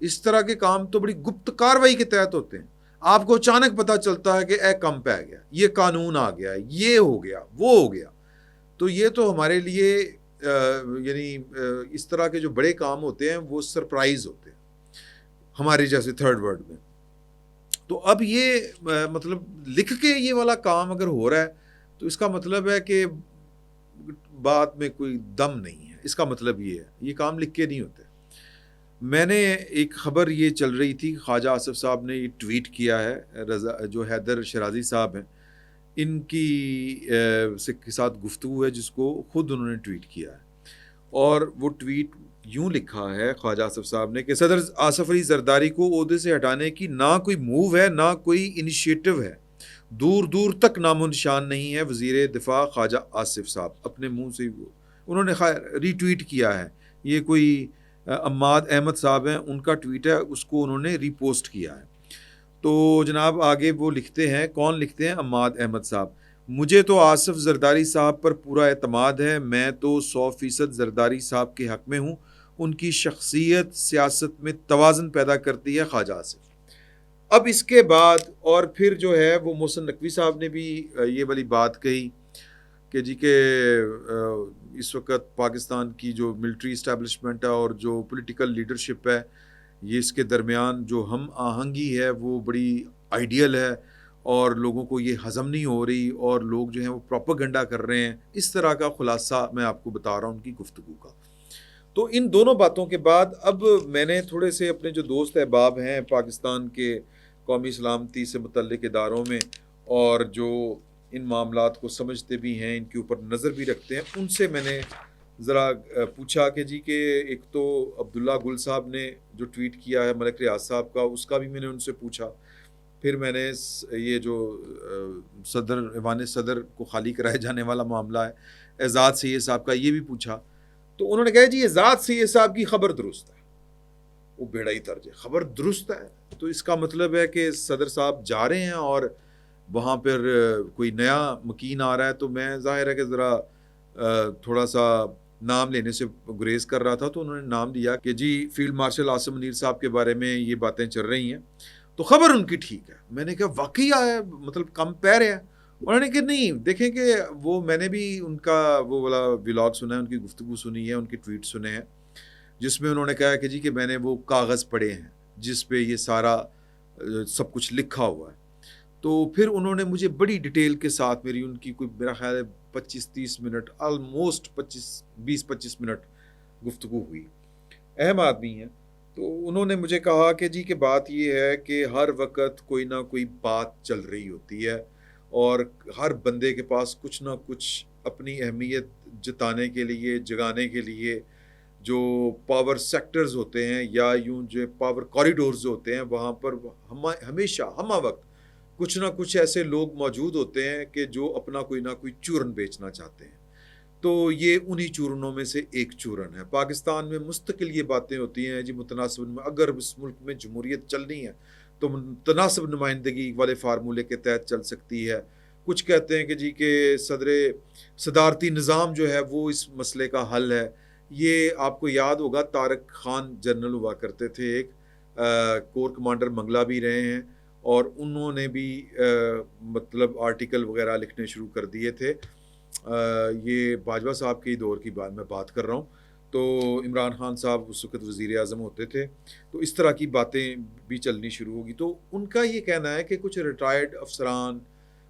اس طرح کے کام تو بڑی گپت کاروائی کے تحت ہوتے ہیں. آپ کو اچانک پتہ چلتا ہے کہ کم پہ گیا, یہ قانون آ گیا, یہ ہو گیا, وہ ہو گیا. تو یہ تو ہمارے لیے یعنی اس طرح کے جو بڑے کام ہوتے ہیں وہ سرپرائز ہوتے ہیں ہمارے جیسے تھرڈ ورلڈ میں. تو اب یہ مطلب لکھ کے یہ والا کام اگر ہو رہا ہے تو اس کا مطلب ہے کہ بات میں کوئی دم نہیں ہے. اس کا مطلب یہ ہے یہ کام لکھ کے نہیں ہوتے. میں نے ایک خبر یہ چل رہی تھی, خواجہ آصف صاحب نے یہ ٹویٹ کیا ہے, رضا جو حیدر شرازی صاحب ہیں ان کی کے ساتھ گفتگو ہے جس کو خود انہوں نے ٹویٹ کیا ہے, اور وہ ٹویٹ یوں لکھا ہے خواجہ آصف صاحب نے کہ صدر آصف علی زرداری کو عہدے سے ہٹانے کی نہ کوئی موو ہے نہ کوئی انیشیٹو ہے, دور دور تک نام و نشان نہیں ہے. وزیر دفاع خواجہ آصف صاحب اپنے منہ سے انہوں نے ری ٹویٹ کیا ہے. یہ کوئی عماد احمد صاحب ہیں, ان کا ٹویٹ ہے, اس کو انہوں نے ری پوسٹ کیا ہے. تو جناب آگے وہ لکھتے ہیں, کون لکھتے ہیں؟ عماد احمد صاحب. مجھے تو آصف زرداری صاحب پر پورا اعتماد ہے, میں تو 100% زرداری صاحب کے حق میں ہوں. ان کی شخصیت سیاست میں توازن پیدا کرتی ہے خواجہ آصف. اب اس کے بعد اور پھر جو ہے وہ محسن نقوی صاحب نے بھی یہ والی بات کہی کہ جی کہ اس وقت پاکستان کی جو ملٹری اسٹیبلشمنٹ ہے اور جو پولیٹیکل لیڈرشپ ہے, یہ اس کے درمیان جو ہم آہنگی ہے وہ بڑی آئیڈیل ہے اور لوگوں کو یہ ہضم نہیں ہو رہی اور لوگ جو ہیں وہ پروپیگنڈا کر رہے ہیں. اس طرح کا خلاصہ میں آپ کو بتا رہا ہوں ان کی گفتگو کا. تو ان دونوں باتوں کے بعد اب میں نے تھوڑے سے اپنے جو دوست احباب ہیں پاکستان کے قومی سلامتی سے متعلق اداروں میں اور جو ان معاملات کو سمجھتے بھی ہیں, ان کے اوپر نظر بھی رکھتے ہیں, ان سے میں نے ذرا پوچھا کہ جی کہ ایک تو عبداللہ گل صاحب نے جو ٹویٹ کیا ہے ملک ریاض صاحب کا, اس کا بھی میں نے ان سے پوچھا. پھر میں نے یہ جو صدر ایوان صدر کو خالی کرائے جانے والا معاملہ ہے اعزاز سید صاحب کا, یہ بھی پوچھا. تو انہوں نے کہا جی اعزاز سید صاحب کی خبر درست ہے. وہ بیڑا ہی درج ہے, خبر درست ہے تو اس کا مطلب ہے کہ صدر صاحب جا رہے ہیں اور وہاں پر کوئی نیا مکین آ رہا ہے. تو میں ظاہر ہے کہ ذرا تھوڑا سا نام لینے سے گریز کر رہا تھا, تو انہوں نے نام دیا کہ جی فیلڈ مارشل عاصم منیر صاحب کے بارے میں یہ باتیں چل رہی ہیں, تو خبر ان کی ٹھیک ہے. میں نے کہا واقعی آیا, مطلب کم پیر ہے؟ انہوں نے کہ نہیں, دیکھیں کہ وہ میں نے بھی ان کا وہ والا ولاگ سنا ہے, ان کی گفتگو سنی ہے, ان کے ٹویٹ سنے ہیں جس میں انہوں نے کہا کہ جی کہ میں نے وہ کاغذ پڑھے ہیں جس پہ یہ سارا سب کچھ لکھا ہوا ہے. تو پھر انہوں نے مجھے بڑی ڈیٹیل کے ساتھ میری ان کی کوئی میرا خیال ہے 25-30 منٹ, آلموسٹ 20-25 منٹ گفتگو ہوئی. اہم آدمی ہیں. تو انہوں نے مجھے کہا کہ جی کہ بات یہ ہے کہ ہر وقت کوئی نہ کوئی بات چل رہی ہوتی ہے اور ہر بندے کے پاس کچھ نہ کچھ اپنی اہمیت جتانے کے لیے, جگانے کے لیے جو پاور سیکٹرز ہوتے ہیں یا یوں جو پاور کوریڈورز ہوتے ہیں وہاں پر ہمیشہ ہمہ وقت کچھ نہ کچھ ایسے لوگ موجود ہوتے ہیں کہ جو اپنا کوئی نہ کوئی چورن بیچنا چاہتے ہیں. تو یہ انہی چورنوں میں سے ایک چورن ہے. پاکستان میں مستقل یہ باتیں ہوتی ہیں جی متناسب, اگر اس ملک میں جمہوریت چلنی ہے تو متناسب نمائندگی والے فارمولے کے تحت چل سکتی ہے. کچھ کہتے ہیں کہ جی کہ صدارتی نظام جو ہے وہ اس مسئلے کا حل ہے. یہ آپ کو یاد ہوگا طارق خان جنرل ہوا کرتے تھے, ایک کور کمانڈر منگلہ بھی رہے ہیں, اور انہوں نے بھی مطلب آرٹیکل وغیرہ لکھنے شروع کر دیے تھے. یہ باجوہ صاحب کے دور کی بات میں بات کر رہا ہوں. تو عمران خان صاحب اس وقت وزیر اعظم ہوتے تھے, تو اس طرح کی باتیں بھی چلنی شروع ہوگی. تو ان کا یہ کہنا ہے کہ کچھ ریٹائرڈ افسران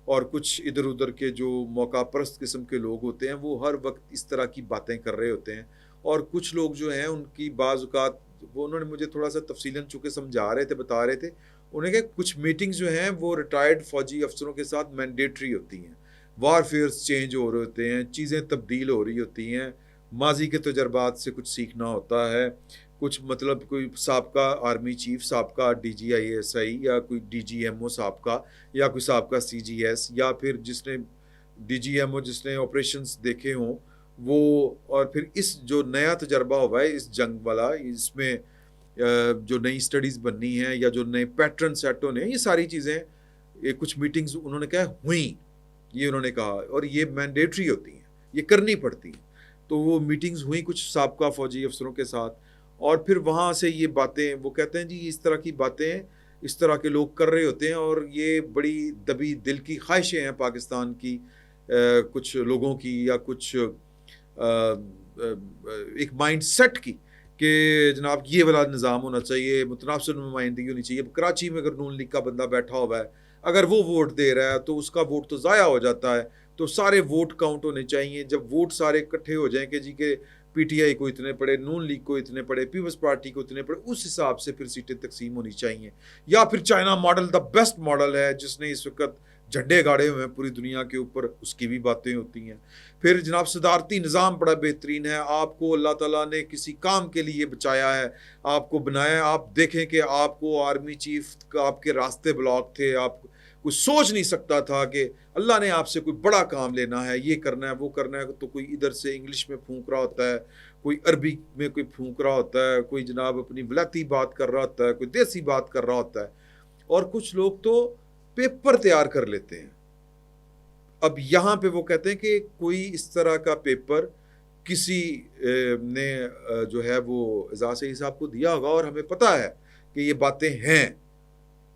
اور کچھ ادھر ادھر کے جو موقع پرست قسم کے لوگ ہوتے ہیں وہ ہر وقت اس طرح کی باتیں کر رہے ہوتے ہیں, اور کچھ لوگ جو ہیں ان کی بعض اوقات وہ انہوں نے مجھے تھوڑا سا تفصیلاً چونکہ سمجھا رہے تھے, بتا رہے تھے, انہیں کہ کچھ میٹنگز جو ہیں وہ ریٹائرڈ فوجی افسروں کے ساتھ مینڈیٹری ہوتی ہیں. وار فیئرز چینج ہو رہے ہوتے ہیں, چیزیں تبدیل ہو رہی ہوتی ہیں, ماضی کے تجربات سے کچھ سیکھنا ہوتا ہے. کچھ مطلب کوئی سابقہ آرمی چیف, سابقہ D G I S I, یا کوئی ڈی جی ایم او سابقہ, یا کوئی سابقہ سی جی ایس, یا پھر جس نے ڈی جی ایم او جس نے آپریشنز دیکھے ہوں وہ, اور پھر اس جو نیا تجربہ ہوا ہے اس جنگ والا, اس میں جو نئی اسٹڈیز بننی ہیں یا جو نئے پیٹرن سیٹ ہونے ہیں, یہ ساری چیزیں کچھ میٹنگز انہوں نے کہا ہوئیں, یہ انہوں نے کہا, اور یہ مینڈیٹری ہوتی ہیں, یہ کرنی پڑتی ہیں. تو وہ میٹنگز ہوئیں کچھ سابقہ فوجی افسروں کے ساتھ, اور پھر وہاں سے یہ باتیں وہ کہتے ہیں جی اس طرح کی باتیں اس طرح کے لوگ کر رہے ہوتے ہیں، اور یہ بڑی دبی دل کی خواہشیں ہیں پاکستان کی کچھ لوگوں کی، یا کچھ ایک مائنڈ سیٹ کی، کہ جناب یہ والا نظام ہونا چاہیے، متناسب نمائندگی ہونی چاہیے۔ کراچی میں اگر نون لیگ کا بندہ بیٹھا ہوا ہے، اگر وہ ووٹ دے رہا ہے تو اس کا ووٹ تو ضائع ہو جاتا ہے، تو سارے ووٹ کاؤنٹ ہونے چاہیے۔ جب ووٹ سارے اکٹھے ہو جائیں کہ جی کہ پی ٹی آئی کو اتنے پڑے، نون لیگ کو اتنے پڑے، پیپلز پارٹی کو اتنے پڑے، اس حساب سے پھر سیٹیں تقسیم ہونی چاہیے۔ یا پھر China model the best model ہے، جس نے اس وقت جھنڈے گاڑے ہوئے ہیں پوری دنیا کے اوپر، اس کی بھی باتیں ہوتی ہیں۔ پھر جناب صدارتی نظام بڑا بہترین ہے، آپ کو اللہ تعالیٰ نے کسی کام کے لیے بچایا ہے، آپ کو بنایا ہے۔ آپ دیکھیں کہ آپ کو آرمی چیف کا آپ کے راستے بلاک تھے، آپ کوئی سوچ نہیں سکتا تھا کہ اللہ نے آپ سے کوئی بڑا کام لینا ہے، یہ کرنا ہے وہ کرنا ہے، تو کوئی ادھر سے انگلش میں پھونک رہا ہوتا ہے، کوئی عربی میں کوئی پھونک رہا ہوتا ہے، کوئی جناب اپنی ولایتی بات کر رہا ہوتا ہے، کوئی دیسی بات کر رہا ہوتا ہے، اور کچھ لوگ تو پیپر تیار کر لیتے ہیں۔ اب یہاں پہ وہ کہتے ہیں کہ کوئی اس طرح کا پیپر کسی نے جو ہے وہ اعزاز سعید صاحب کو دیا ہوگا، اور ہمیں پتہ ہے کہ یہ باتیں ہیں،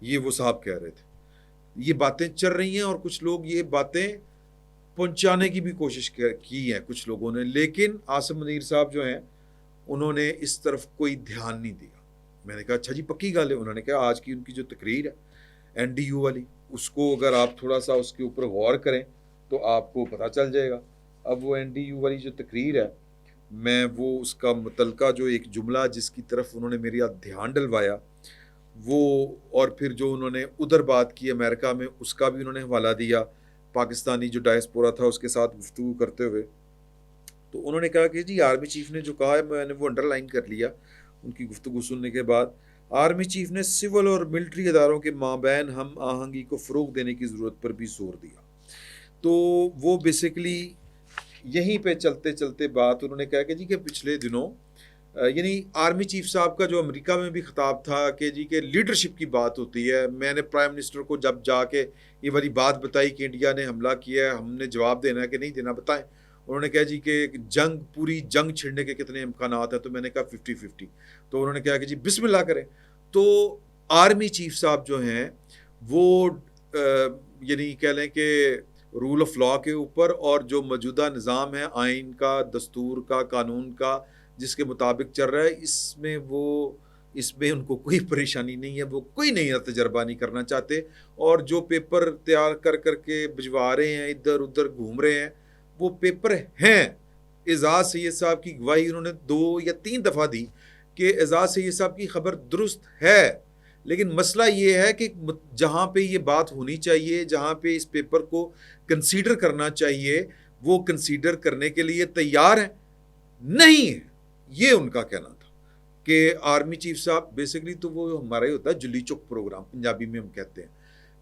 یہ وہ صاحب کہہ رہے تھے، یہ باتیں چل رہی ہیں، اور کچھ لوگ یہ باتیں پہنچانے کی بھی کوشش کی ہے کچھ لوگوں نے، لیکن عاصم منیر صاحب جو ہیں انہوں نے اس طرف کوئی دھیان نہیں دیا۔ میں نے کہا اچھا جی پکی گل ہے۔ انہوں نے کہا آج کی ان کی جو تقریر ہے این ڈی یو والی، اس کو اگر آپ تھوڑا سا اس کے اوپر غور کریں تو آپ کو پتہ چل جائے گا۔ اب وہ این ڈی یو والی جو تقریر ہے، میں وہ اس کا متعلقہ جو ایک جملہ جس کی طرف انہوں نے میری دھیان ڈلوایا وہ، اور پھر جو انہوں نے ادھر بات کی امریکہ میں، اس کا بھی انہوں نے حوالہ دیا پاکستانی جو ڈائسپورا تھا اس کے ساتھ گفتگو کرتے ہوئے۔ تو انہوں نے کہا کہ جی آرمی چیف نے جو کہا ہے، میں نے وہ انڈر لائن کر لیا ان کی گفتگو سننے کے بعد۔ آرمی چیف نے سول اور ملٹری اداروں کے مابین ہم آہنگی کو فروغ دینے کی ضرورت پر بھی زور دیا۔ تو وہ بیسیکلی یہیں پہ چلتے چلتے بات انہوں نے کہا کہ جی کہ پچھلے دنوں یعنی آرمی چیف صاحب کا جو امریکہ میں بھی خطاب تھا کہ جی کہ لیڈرشپ کی بات ہوتی ہے۔ میں نے پرائم منسٹر کو جب جا کے یہ والی بات بتائی کہ انڈیا نے حملہ کیا ہے، ہم نے جواب دینا ہے کہ نہیں دینا، بتائیں۔ انہوں نے کہا جی کہ پوری جنگ چھڑنے کے کتنے امکانات ہیں، تو میں نے کہا 50-50۔ تو انہوں نے کہا کہ جی بسم اللہ کریں۔ تو آرمی چیف صاحب جو ہیں وہ یعنی کہہ لیں کہ رول آف لا کے اوپر، اور جو موجودہ نظام ہے آئین کا، دستور کا، قانون کا، جس کے مطابق چل رہا ہے، اس میں ان کو کوئی پریشانی نہیں ہے، وہ کوئی نیا تجربہ نہیں کرنا چاہتے، اور جو پیپر تیار کر کر کے بھجوا رہے ہیں، ادھر ادھر گھوم رہے ہیں، وہ پیپر ہیں۔ اعزاز سید صاحب کی گواہی انہوں نے 2 یا 3 دفعہ دی کہ اعزاز سید صاحب کی خبر درست ہے، لیکن مسئلہ یہ ہے کہ جہاں پہ یہ بات ہونی چاہیے، جہاں پہ اس پیپر کو کنسیڈر کرنا چاہیے، وہ کنسیڈر کرنے کے لیے تیار ہیں نہیں ہے۔ یہ ان کا کہنا تھا کہ آرمی چیف صاحب بیسیکلی تو وہ ہمارا ہی ہوتا ہے جلی چک پروگرام، پنجابی میں ہم کہتے ہیں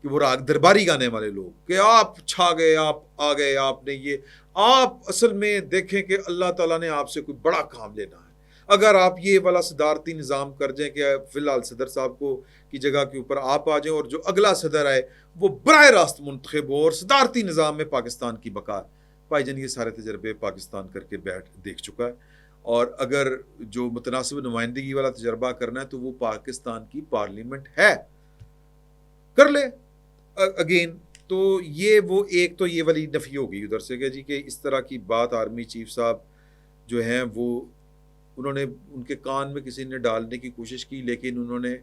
کہ وہ راگ درباری گانے والے لوگ، کہ آپ چھا گئے، آپ آ گئے، آپ نے یہ، آپ اصل میں دیکھیں کہ اللہ تعالیٰ نے آپ سے کوئی بڑا کام لینا ہے۔ اگر آپ یہ والا صدارتی نظام کر جائیں کہ فی الحال صدر صاحب کو کی جگہ کے اوپر آپ آ جائیں، اور جو اگلا صدر آئے وہ براہ راست منتخب ہو، اور صدارتی نظام میں پاکستان کی بقا۔ بھائی جان یہ سارے تجربے پاکستان کر کے دیکھ چکا ہے، اور اگر جو متناسب نمائندگی والا تجربہ کرنا ہے تو وہ پاکستان کی پارلیمنٹ ہے، کر لے اگین۔ تو یہ وہ ایک تو یہ والی نفی ہوگی ادھر سے کہ جی کہ اس طرح کی بات آرمی چیف صاحب جو ہیں وہ انہوں نے ان کے کان میں کسی نے ڈالنے کی کوشش کی، لیکن انہوں نے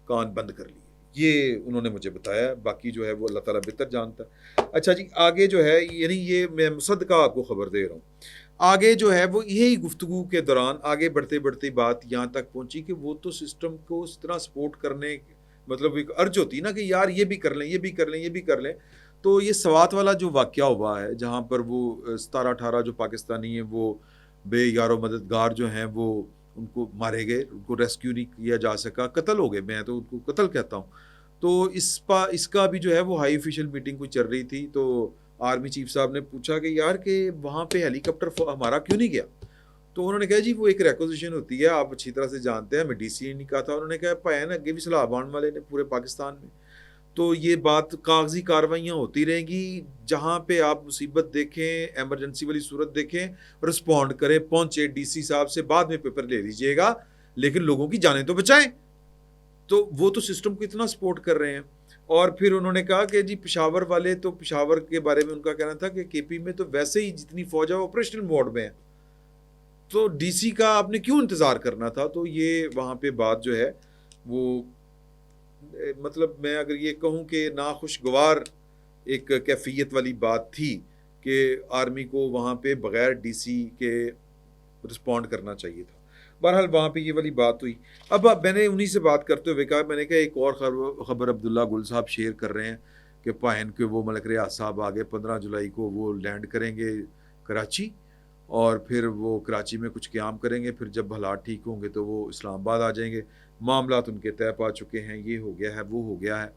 کان بند کر لیے، یہ انہوں نے مجھے بتایا، باقی جو ہے وہ اللہ تعالیٰ بہتر جانتا ہے۔ اچھا جی آگے جو ہے، یعنی یہ میں مصدقہ آپ کو خبر دے رہا ہوں، آگے جو ہے وہ یہی گفتگو کے دوران آگے بڑھتے بڑھتے بات یہاں تک پہنچی کہ وہ تو سسٹم کو اس طرح سپورٹ کرنے، مطلب ایک عرض ہوتی ہے نا کہ یار یہ بھی کر لیں، یہ بھی کر لیں، یہ بھی کر لیں۔ تو یہ سوات والا جو واقعہ ہوا ہے جہاں پر وہ 17-18 جو پاکستانی ہیں وہ بے یار و مددگار جو ہیں وہ ان کو مارے گئے، ان کو ریسکیو نہیں کیا جا سکا، قتل ہو گئے، میں تو ان کو قتل کہتا ہوں۔ تو اس کا بھی جو ہے وہ ہائی آفیشل میٹنگ کوئی چل رہی تھی، تو آرمی چیف صاحب نے پوچھا کہ یار کہ وہاں پہ ہیلی کاپٹر ہمارا کیوں نہیں گیا؟ تو انہوں نے کہا جی وہ ایک ریکوزیشن ہوتی ہے، آپ اچھی طرح سے جانتے ہیں، میں ڈی سی نے نہیں کہا تھا۔ انہوں نے کہا پائے نا اگے بھی سلاح بان والے نے پورے پاکستان میں، تو یہ بات کاغذی کارروائیاں ہوتی رہیں گی، جہاں پہ آپ مصیبت دیکھیں، ایمرجنسی والی صورت دیکھیں، رسپونڈ کریں، پہنچے ڈی سی صاحب سے بعد میں پیپر لے لیجئے گا، لیکن لوگوں کی جانیں تو بچائیں. تو وہ تو سسٹم کو اتنا سپورٹ کر رہے ہیں. اور پھر انہوں نے کہا کہ جی پشاور والے تو پشاور کے بارے میں ان کا کہنا تھا کہ کے پی میں تو ویسے ہی جتنی فوج ہے وہ آپریشنل موڈ میں ہے, تو ڈی سی کا آپ نے کیوں انتظار کرنا تھا. تو یہ وہاں پہ بات جو ہے وہ مطلب میں اگر یہ کہوں کہ ناخوشگوار ایک کیفیت والی بات تھی کہ آرمی کو وہاں پہ بغیر ڈی سی کے رسپونڈ کرنا چاہیے تھا. بہرحال وہاں پہ یہ والی بات ہوئی. اب میں نے انہی سے بات کرتے ہوئے کہا, میں نے کہا ایک اور خبر عبداللہ گل صاحب شیئر کر رہے ہیں کہ پائن کے وہ ملک ریاض صاحب آگے 15 جولائی کو وہ لینڈ کریں گے کراچی, اور پھر وہ کراچی میں کچھ قیام کریں گے, پھر جب حالات ٹھیک ہوں گے تو وہ اسلام آباد آ جائیں گے. معاملات ان کے طے پا چکے ہیں, یہ ہو گیا ہے وہ ہو گیا ہے.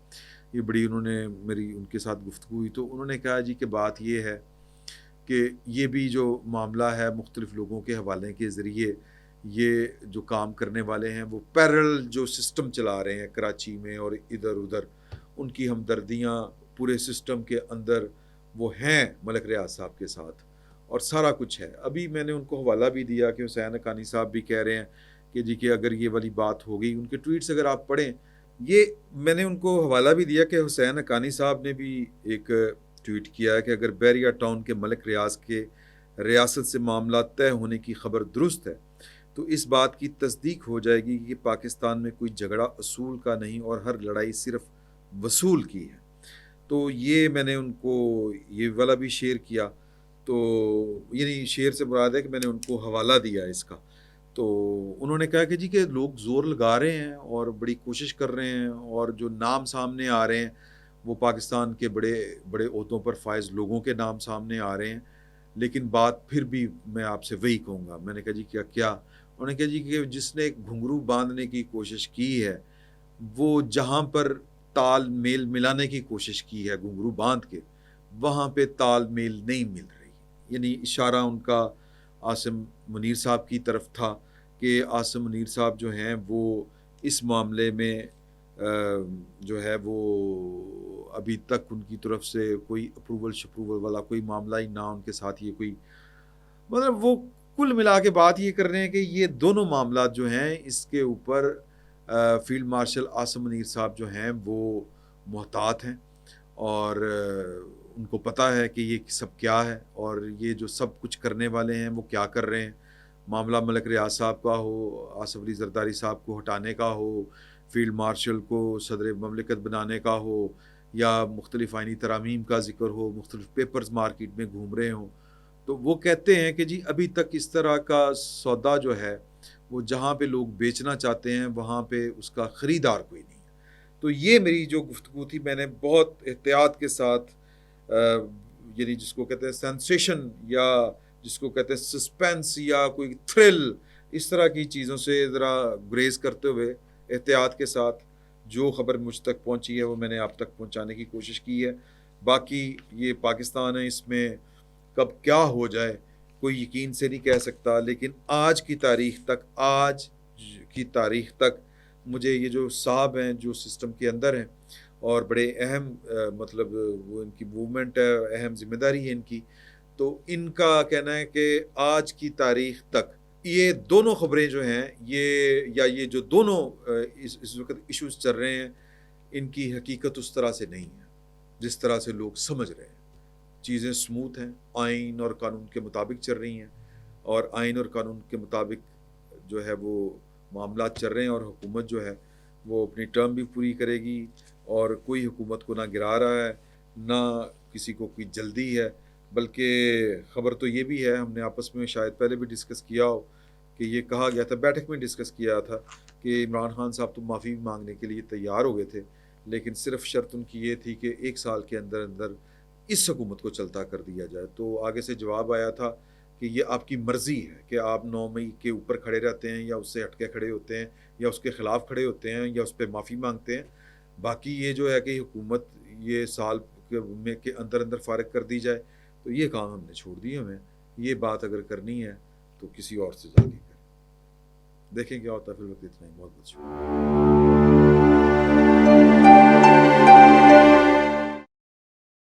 یہ بڑی انہوں نے میری ان کے ساتھ گفتگو ہوئی تو انہوں نے کہا جی کہ بات یہ ہے کہ یہ بھی جو معاملہ ہے مختلف لوگوں کے حوالے کے ذریعے یہ جو کام کرنے والے ہیں وہ پیرل جو سسٹم چلا رہے ہیں کراچی میں اور ادھر ادھر, ان کی ہمدردیاں پورے سسٹم کے اندر وہ ہیں ملک ریاض صاحب کے ساتھ اور سارا کچھ ہے. ابھی میں نے ان کو حوالہ بھی دیا کہ حسین حقانی صاحب بھی کہہ رہے ہیں کہ جی کہ اگر یہ والی بات ہو گئی, ان کے ٹویٹس اگر آپ پڑھیں, یہ میں نے ان کو حوالہ بھی دیا کہ حسین حقانی صاحب نے بھی ایک ٹویٹ کیا ہے کہ اگر بحریہ ٹاؤن کے ملک ریاض کے ریاست سے معاملات طے ہونے کی خبر درست ہے تو اس بات کی تصدیق ہو جائے گی کہ پاکستان میں کوئی جھگڑا اصول کا نہیں اور ہر لڑائی صرف وصول کی ہے. تو یہ میں نے ان کو یہ والا بھی شیئر کیا, تو یعنی شیئر سے مراد ہے کہ میں نے ان کو حوالہ دیا اس کا. تو انہوں نے کہا کہ جی کہ لوگ زور لگا رہے ہیں اور بڑی کوشش کر رہے ہیں, اور جو نام سامنے آ رہے ہیں وہ پاکستان کے بڑے بڑے عہدوں پر فائز لوگوں کے نام سامنے آ رہے ہیں, لیکن بات پھر بھی میں آپ سے وہی کہوں گا. میں نے کہا جی کیا انہوں نے کہا جی کہ جس نے گھنگرو باندھنے کی کوشش کی ہے وہ جہاں پر تال میل ملانے کی کوشش کی ہے گھنگرو باندھ کے, وہاں پہ تال میل نہیں مل رہی. یعنی اشارہ ان کا عاصم منیر صاحب کی طرف تھا کہ عاصم منیر صاحب جو ہیں وہ اس معاملے میں جو ہے وہ ابھی تک ان کی طرف سے کوئی اپروول والا کوئی معاملہ ہی نہ ان کے ساتھ, یہ کوئی مطلب وہ کل ملا کے بات یہ کر رہے ہیں کہ یہ دونوں معاملات جو ہیں اس کے اوپر فیلڈ مارشل عاصم منیر صاحب جو ہیں وہ محتاط ہیں, اور ان کو پتہ ہے کہ یہ سب کیا ہے اور یہ جو سب کچھ کرنے والے ہیں وہ کیا کر رہے ہیں. معاملہ ملک ریاض صاحب کا ہو, آصف علی زرداری صاحب کو ہٹانے کا ہو, فیلڈ مارشل کو صدر مملکت بنانے کا ہو, یا مختلف آئینی ترامیم کا ذکر ہو, مختلف پیپرز مارکیٹ میں گھوم رہے ہوں, تو وہ کہتے ہیں کہ جی ابھی تک اس طرح کا سودا جو ہے وہ جہاں پہ لوگ بیچنا چاہتے ہیں وہاں پہ اس کا خریدار کوئی نہیں ہے. تو یہ میری جو گفتگو تھی میں نے بہت احتیاط کے ساتھ یعنی جس کو کہتے ہیں سینسیشن یا جس کو کہتے ہیں سسپینس یا کوئی تھرل, اس طرح کی چیزوں سے ذرا گریز کرتے ہوئے احتیاط کے ساتھ جو خبر مجھ تک پہنچی ہے وہ میں نے آپ تک پہنچانے کی کوشش کی ہے. باقی یہ پاکستان ہے, اس میں کب کیا ہو جائے کوئی یقین سے نہیں کہہ سکتا, لیکن آج کی تاریخ تک مجھے یہ جو صاحب ہیں جو سسٹم کے اندر ہیں اور بڑے اہم مطلب وہ ان کی موومنٹ ہے, اہم ذمہ داری ہے ان کی, تو ان کا کہنا ہے کہ آج کی تاریخ تک یہ دونوں خبریں جو ہیں یہ جو دونوں اس وقت ایشوز چل رہے ہیں ان کی حقیقت اس طرح سے نہیں ہے جس طرح سے لوگ سمجھ رہے ہیں. چیزیں سموتھ ہیں, آئین اور قانون کے مطابق چل رہی ہیں, اور آئین اور قانون کے مطابق جو ہے وہ معاملات چل رہے ہیں, اور حکومت جو ہے وہ اپنی ٹرم بھی پوری کرے گی, اور کوئی حکومت کو نہ گرا رہا ہے نہ کسی کو کوئی جلدی ہے. بلکہ خبر تو یہ بھی ہے, ہم نے آپس میں شاید پہلے بھی ڈسکس کیا ہو کہ یہ کہا گیا تھا, بیٹھک میں ڈسکس کیا تھا کہ عمران خان صاحب تو معافی مانگنے کے لیے تیار ہو گئے تھے, لیکن صرف شرط ان کی یہ تھی کہ 1 سال کے اندر اس حکومت کو چلتا کر دیا جائے. تو آگے سے جواب آیا تھا کہ یہ آپ کی مرضی ہے کہ آپ 9 مئی کے اوپر کھڑے رہتے ہیں یا اس سے ہٹ کے کھڑے ہوتے ہیں یا اس کے خلاف کھڑے ہوتے ہیں یا اس پہ معافی مانگتے ہیں. باقی یہ جو ہے کہ حکومت یہ سال میں کے اندر فارغ کر دی جائے, تو یہ کام ہم نے چھوڑ دیا. ہمیں یہ بات اگر کرنی ہے تو کسی اور سے جا کے کریں, دیکھیں کیا ہوتا ہے. پھر وقت اتنا ہی, بہت بہت شکریہ.